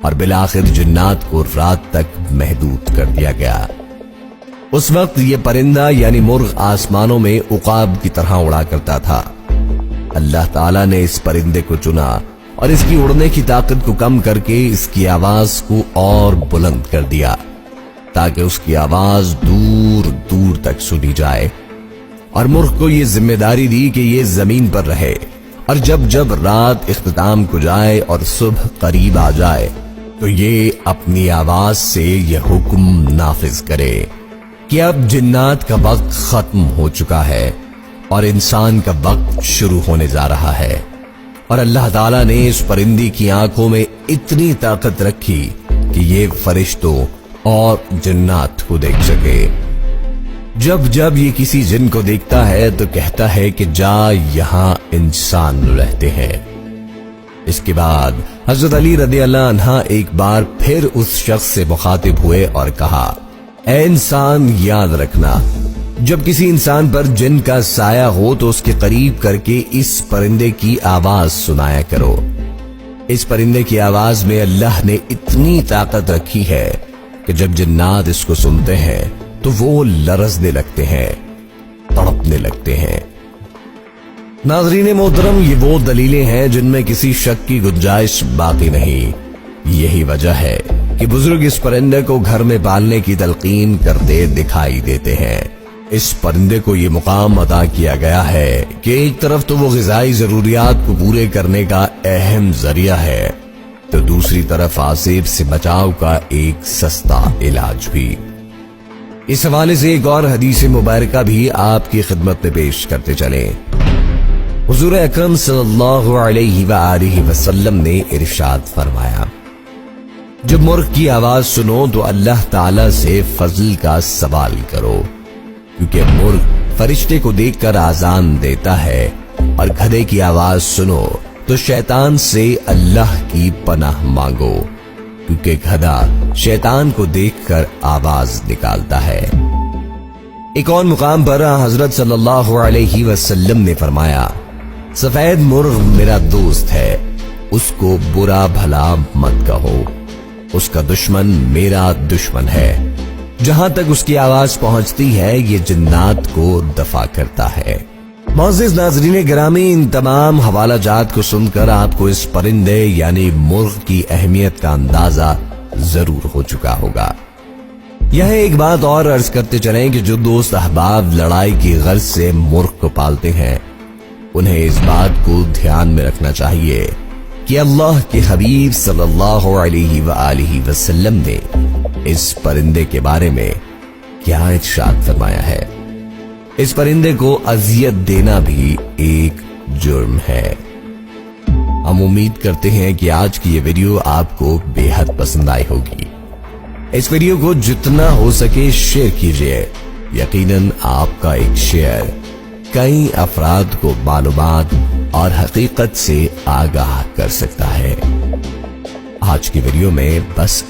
اور بالآخر جنات کو رات تک محدود کر دیا گیا۔ اس وقت یہ پرندہ یعنی مرغ آسمانوں میں عقاب کی طرح اڑا کرتا تھا۔ اللہ تعالیٰ نے اس پرندے کو چنا اور اس کی اڑنے کی طاقت کو کم کر کے اس کی آواز کو اور بلند کر دیا تاکہ اس کی آواز دور دور تک سنی جائے، اور مرغ کو یہ ذمہ داری دی کہ یہ زمین پر رہے، اور جب جب رات اختتام کو جائے اور صبح قریب آ جائے تو یہ اپنی آواز سے یہ حکم نافذ کرے کہ اب جنات کا وقت ختم ہو چکا ہے اور انسان کا وقت شروع ہونے جا رہا ہے۔ اور اللہ تعالیٰ نے اس پرندے کی آنکھوں میں اتنی طاقت رکھی کہ یہ فرشتوں اور جنات کو دیکھ سکے۔ جب جب یہ کسی جن کو دیکھتا ہے تو کہتا ہے کہ جا، یہاں انسان رہتے ہیں۔ اس کے بعد حضرت علی رضی اللہ عنہ ایک بار پھر اس شخص سے مخاطب ہوئے اور کہا، اے انسان، یاد رکھنا، جب کسی انسان پر جن کا سایہ ہو تو اس کے قریب کر کے اس پرندے کی آواز سنایا کرو۔ اس پرندے کی آواز میں اللہ نے اتنی طاقت رکھی ہے کہ جب جنات اس کو سنتے ہیں تو وہ لرزنے لگتے ہیں، تڑپنے لگتے ہیں۔ ناظرین محترم، یہ وہ دلیلیں ہیں جن میں کسی شک کی گنجائش باقی نہیں۔ یہی وجہ ہے کہ بزرگ اس پرندے کو گھر میں پالنے کی تلقین کرتے دکھائی دیتے ہیں۔ اس پرندے کو یہ مقام عطا کیا گیا ہے کہ ایک طرف تو وہ غذائی ضروریات کو پورے کرنے کا اہم ذریعہ ہے، تو دوسری طرف آسیب سے بچاؤ کا ایک سستا علاج بھی۔ اس حوالے سے ایک اور حدیث مبارکہ بھی آپ کی خدمت میں پیش کرتے چلیں۔ حضور اکرم صلی اللہ علیہ وآلہ وسلم نے ارشاد فرمایا، جب مرغ کی آواز سنو تو اللہ تعالی سے فضل کا سوال کرو، کیونکہ مرغ فرشتے کو دیکھ کر آذان دیتا ہے، اور گدھے کی آواز سنو تو شیطان سے اللہ کی پناہ مانگو، کیونکہ گدھا شیطان کو دیکھ کر آواز نکالتا ہے۔ ایک اور مقام پر حضرت صلی اللہ علیہ وسلم نے فرمایا، سفید مرغ میرا دوست ہے، اس کو برا بھلا مت کہو، اس کا دشمن میرا دشمن ہے، جہاں تک اس کی آواز پہنچتی ہے یہ جنات کو دفع کرتا ہے۔ معزز ناظرین گرامی، ان تمام حوالہ جات کو سن کر آپ کو اس پرندے یعنی مرغ کی اہمیت کا اندازہ ضرور ہو چکا ہوگا۔ یہاں ایک بات اور عرض کرتے چلیں کہ جو دوست احباب لڑائی کی غرض سے مرغ کو پالتے ہیں، انہیں اس بات کو دھیان میں رکھنا چاہیے کہ اللہ کے حبیب صلی اللہ علیہ وآلہ وسلم نے اس پرندے کے بارے میں کیا ارشاد فرمایا ہے۔ اس پرندے کو اذیت دینا بھی ایک جرم ہے۔ ہم امید کرتے ہیں کہ آج کی یہ ویڈیو آپ کو بے حد پسند آئی ہوگی۔ اس ویڈیو کو جتنا ہو سکے شیئر کیجیے، یقیناً آپ کا ایک شیئر کئی افراد کو معلومات اور حقیقت سے آگاہ کر سکتا ہے۔ آج کی ویڈیو میں بس